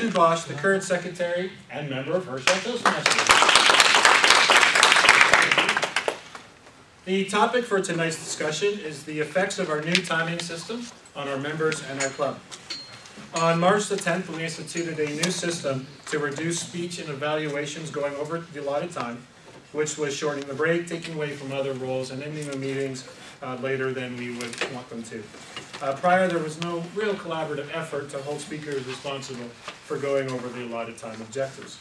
Brendan Bosch, the current secretary and member of Herschel Toastmasters. The topic for tonight's discussion is the effects of our new timing system on our members and our club. On March the 10th, we instituted a new system to reduce speech and evaluations going over the allotted time, which was shortening the break, taking away from other roles, and ending the meetings later than we would want them to. Prior, there was no real collaborative effort to hold speakers responsible for going over the allotted time objectives.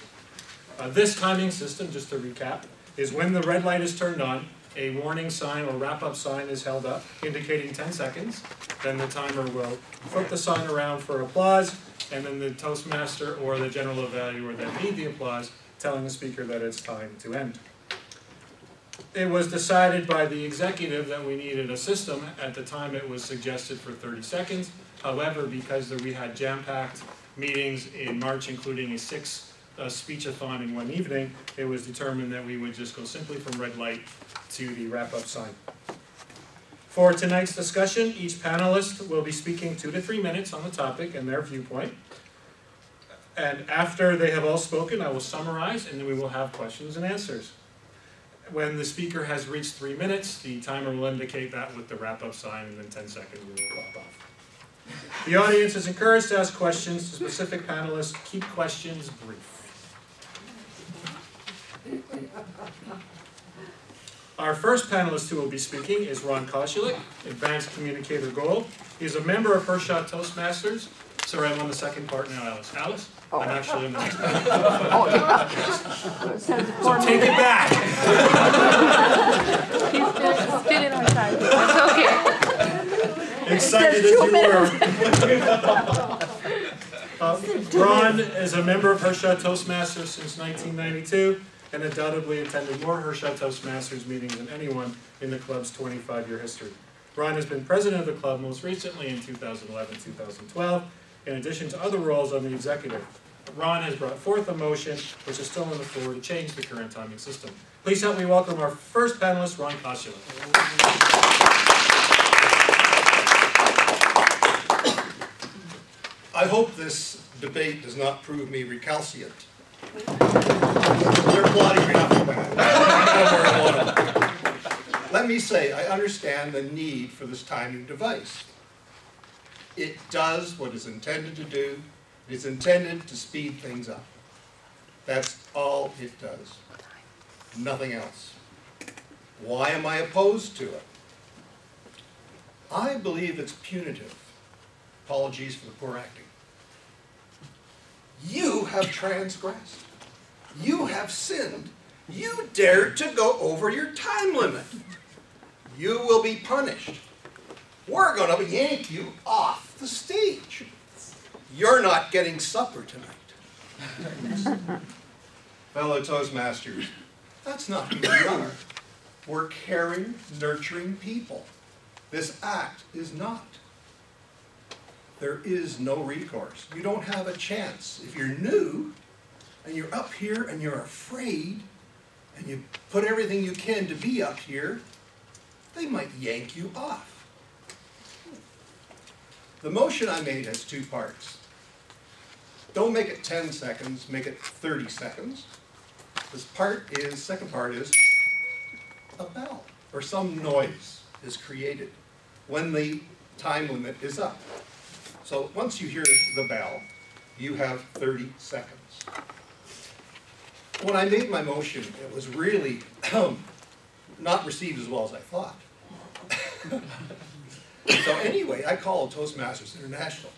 This timing system, just to recap, is when the red light is turned on, a warning sign or wrap-up sign is held up, indicating 10 seconds. Then the timer will flip the sign around for applause, and then the Toastmaster or the general evaluator then lead the applause, telling the speaker that it's time to end. It was decided by the executive that we needed a system. At the time, it was suggested for 30 seconds. However, because we had jam-packed meetings in March, including a 6-speech-a-thon in one evening, it was determined that we would just go simply from red light to the wrap-up sign. For tonight's discussion, each panelist will be speaking 2 to 3 minutes on the topic and their viewpoint. And after they have all spoken, I will summarize, and then we will have questions and answers. When the speaker has reached 3 minutes, the timer will indicate that with the wrap-up sign, and then 10 seconds we will drop off. The audience is encouraged to ask questions to specific panelists. Keep questions brief. Our first panelist who will be speaking is Ron Cacilie, Advanced Communicator Gold. He's a member of Herschel Toastmasters. Sorry, I'm on the second part now, Alice. Alice? Oh. I'm actually in the next part. So take it back. He's still in our side. It's okay. Excited as you were. Ron is a member of Herschel Toastmasters since 1992 and undoubtedly attended more Herschel Toastmasters meetings than anyone in the club's 25-year history. Ron has been president of the club most recently in 2011-2012, in addition to other roles on the executive. Ron has brought forth a motion, which is still on the floor, to change the current timing system. Please help me welcome our first panelist, Ron Cacilie. I hope this debate does not prove me recalcitrant. They're plotting me up for that. Let me say, I understand the need for this timing device. It does what it's intended to do. It's intended to speed things up. That's all it does. Nothing else. Why am I opposed to it? I believe it's punitive. Apologies for the poor acting. You have transgressed. You have sinned. You dared to go over your time limit. You will be punished. We're going to yank you off the stage. You're not getting supper tonight. Fellow Toastmasters, that's not who we are. We're caring, nurturing people. This act is not. There is no recourse. You don't have a chance. If you're new, and you're up here and you're afraid, and you put everything you can to be up here, they might yank you off. The motion I made has 2 parts. Don't make it 10 seconds, make it 30 seconds. Second part is a bell, or some noise is created when the time limit is up. So once you hear the bell, you have 30 seconds. When I made my motion, it was really not received as well as I thought. So anyway, I called Toastmasters International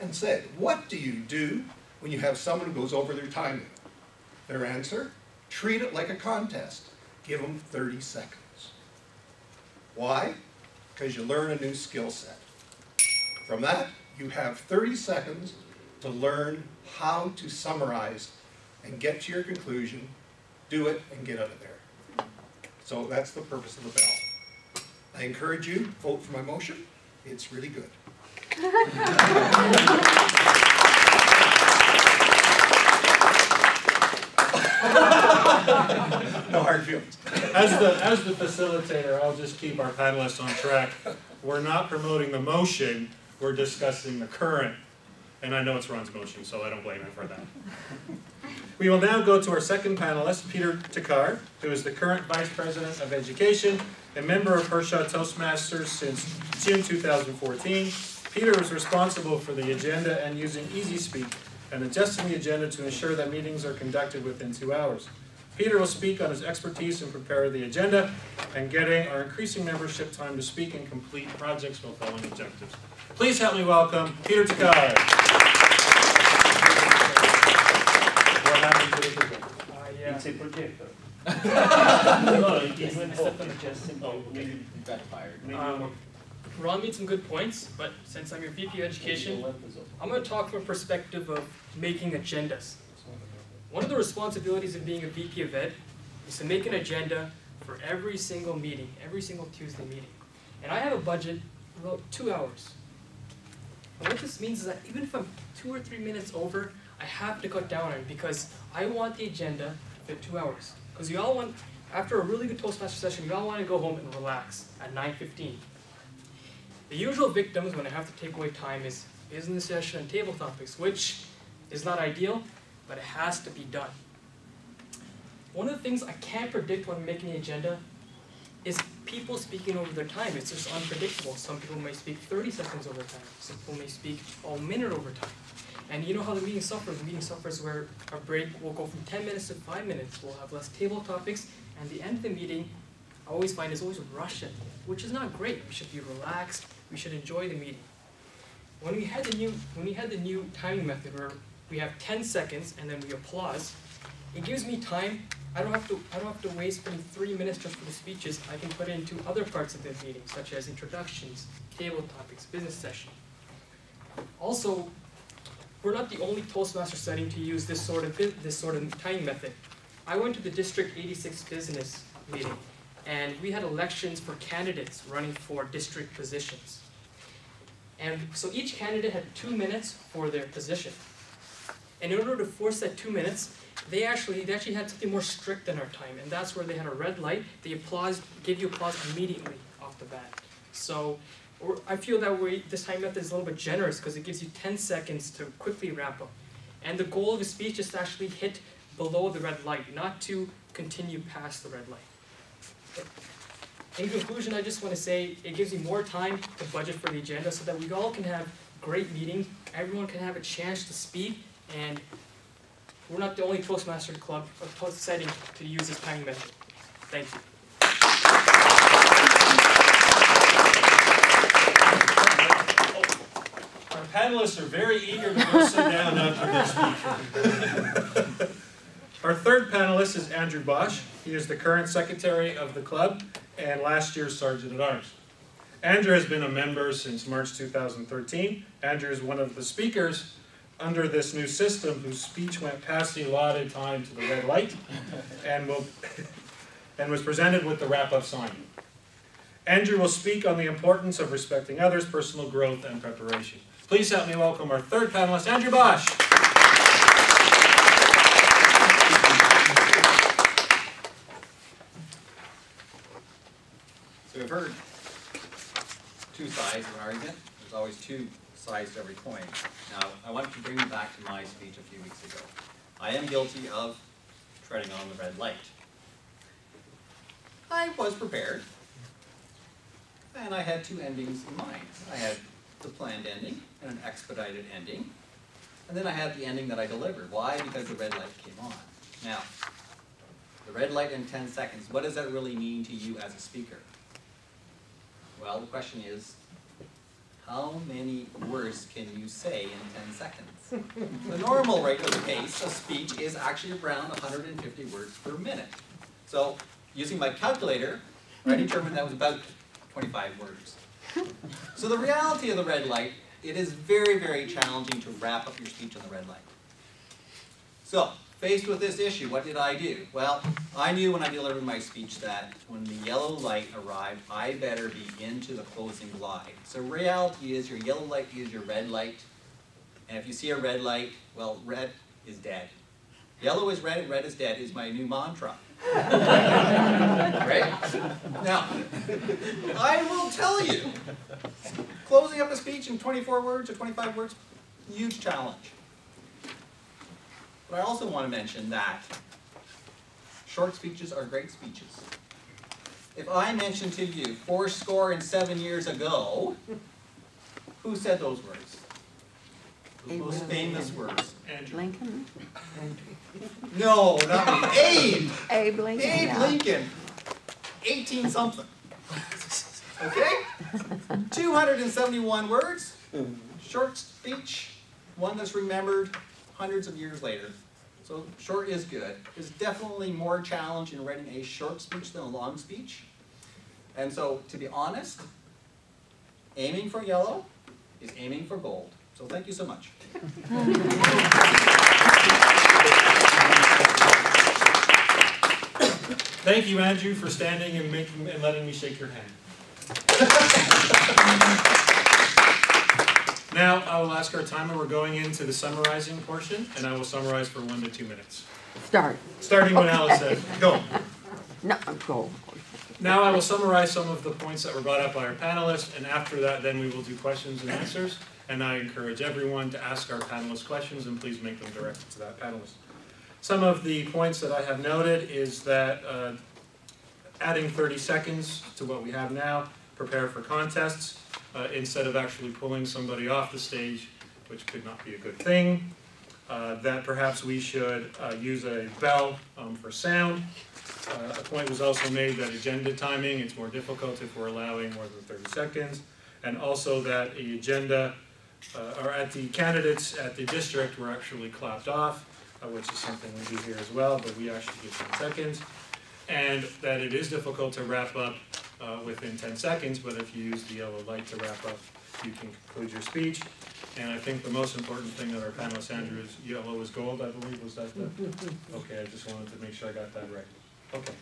and said, what do you do when you have someone who goes over their time limit? Their answer, treat it like a contest. Give them 30 seconds. Why? Because you learn a new skill set. From that, you have 30 seconds to learn how to summarize and get to your conclusion, do it, and get out of there. So that's the purpose of the bell. I encourage you, vote for my motion. It's really good. No hard feelings. As the facilitator, I'll just keep our panelists on track. We're not promoting the motion, we're discussing the current And I know it's Ron's motion, so I don't blame him for that. We will now go to our second panelist, Peter Takar, who is the current Vice President of Education, a member of Hershaw Toastmasters since June 2014. Peter is responsible for the agenda and using EasySpeak and adjusting the agenda to ensure that meetings are conducted within 2 hours. Peter will speak on his expertise in preparing the agenda and getting our increasing membership time to speak and complete projects fulfilling objectives. Please help me welcome Peter Takar. What happened to the projector? It's a projector. Maybe it backfired. Ron made some good points, but since I'm your VP of Education, I'm going to talk from a perspective of making agendas. One of the responsibilities of being a VP of Ed is to make an agenda for every single meeting, every single Tuesday meeting. And I have a budget of about 2 hours. And what this means is that even if I'm 2 or 3 minutes over, I have to cut down on it because I want the agenda to fit 2 hours. Because you all want, after a really good Toastmaster session, you all want to go home and relax at 9:15. The usual victims when I have to take away time is business session and table topics, which is not ideal, but it has to be done. One of the things I can't predict when I'm making the agenda is people speaking over their time. It's just unpredictable. Some people may speak 30 seconds over time. Some people may speak a minute over time. And you know how the meeting suffers. The meeting suffers where our break will go from 10 minutes to 5 minutes. We'll have less table topics, and the end of the meeting, I always find is always a rush at the end, which is not great. We should be relaxed. We should enjoy the meeting. When we had the new timing method where we have 10 seconds and then we applause, it gives me time. I don't have to waste 3 minutes just for the speeches. I can put it into other parts of the meeting, such as introductions, table topics, business session. Also, we're not the only Toastmaster setting to use this sort of timing method. I went to the District 86 business meeting, and we had elections for candidates running for district positions. And so each candidate had 2 minutes for their position. And in order to force that 2 minutes, they actually had something more strict than our time, and that's where they had a red light. They gave you applause immediately off the bat. So I feel that this time method is a little bit generous because it gives you 10 seconds to quickly wrap up. And the goal of a speech is to actually hit below the red light, not to continue past the red light. In conclusion, I just want to say it gives you more time to budget for the agenda so that we all can have great meetings, everyone can have a chance to speak, and we're not the only Toastmaster club or Toast setting to use this timing method. Thank you. Our panelists are very eager to go sit down after their speech. Our third panelist is Andrew Bosch. He is the current secretary of the club and last year's Sergeant at Arms. Andrew has been a member since March 2013. Andrew is one of the speakers under this new system whose speech went past the allotted time to the red light and was presented with the wrap-up sign. Andrew will speak on the importance of respecting others, personal growth, and preparation. Please help me welcome our third panelist, Andrew Bosch. So we've heard two sides of an argument. There's always two sides to every coin. Now, I want to bring you back to my speech a few weeks ago. I am guilty of treading on the red light. I was prepared, and I had two endings in mind. I had the planned ending and an expedited ending, and then I had the ending that I delivered. Why? Because the red light came on. Now, the red light in 10 seconds, what does that really mean to you as a speaker? Well, the question is, how many words can you say in 10 seconds? The normal rate of the pace of speech is actually around 150 words per minute. So, using my calculator, I determined that was about 25 words. So the reality of the red light, it is very, very challenging to wrap up your speech on the red light. So, faced with this issue, what did I do? Well, I knew when I delivered my speech that when the yellow light arrived, I better be into the closing glide. So reality is your yellow light is your red light. And if you see a red light, well, red is dead. Yellow is red and red is dead is my new mantra. Right? Now, I will tell you, closing up a speech in 24 words or 25 words, Huge challenge. But I also want to mention that short speeches are great speeches. If I mention to you 77 years ago, who said those words? Those famous words. Lincoln? No, not me. Abe! Abe Lincoln. Abe yeah. Lincoln. 18-something. Okay? 271 words. Short speech. One that's remembered hundreds of years later. So short is good. There's definitely more challenge in writing a short speech than a long speech. And so, to be honest, aiming for yellow is aiming for gold. So thank you so much. Thank you, Andrew, for standing and letting me shake your hand. Now, I will ask our timer. We're going into the summarizing portion, and I will summarize for 1 to 2 minutes. Start. Starting when Alice said, go. No, go. Now I will summarize some of the points that were brought up by our panelists, and after that, then we will do questions and answers. And I encourage everyone to ask our panelists questions, and please make them directed to that panelist. Some of the points that I have noted is that adding 30 seconds to what we have now, prepare for contests, instead of actually pulling somebody off the stage, which could not be a good thing. That perhaps we should use a bell for sound. A point was also made that agenda timing, it's more difficult if we're allowing more than 30 seconds. And also that the agenda, or at the candidates at the district were actually clapped off, which is something we do here as well, but we actually give 10 seconds. And that it is difficult to wrap up within 10 seconds, but if you use the yellow light to wrap up, you can conclude your speech. And I think the most important thing that our panelist, Andrew, is yellow is gold, I believe, was that the? Okay, I just wanted to make sure I got that right. Okay,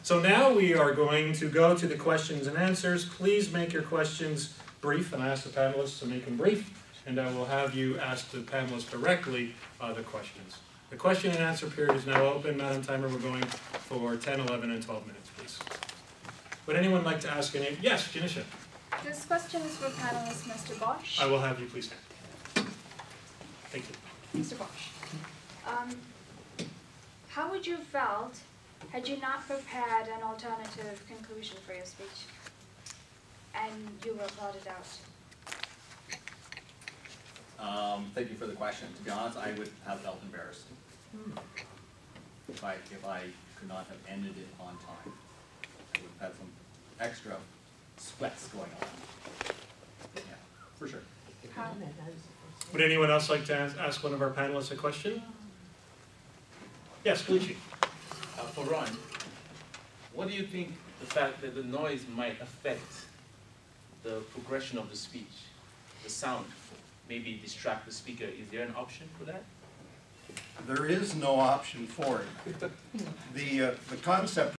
so now we are going to go to the questions and answers. Please make your questions brief, and I ask the panelists to make them brief, and I will have you ask the panelists directly the questions. The question and answer period is now open. Madam Timer, we're going for 10, 11, and 12 minutes, please. Would anyone like to ask any? Yes, Janisha. This question is for panelist Mr. Bosch. I will have you please stand. Thank you. Mr. Bosch. How would you have felt had you not prepared an alternative conclusion for your speech and you were applauded out? Thank you for the question. To be honest, I would have felt embarrassed. If I could not have ended it on time. I would have had some extra sweats going on. Yeah, for sure. How? Would anyone else like to ask one of our panelists a question? Yes, Cacilie. For Ron, what do you think the fact that the noise might affect the progression of the speech, the sound, maybe distract the speaker? Is there an option for that? There is no option for it. The concept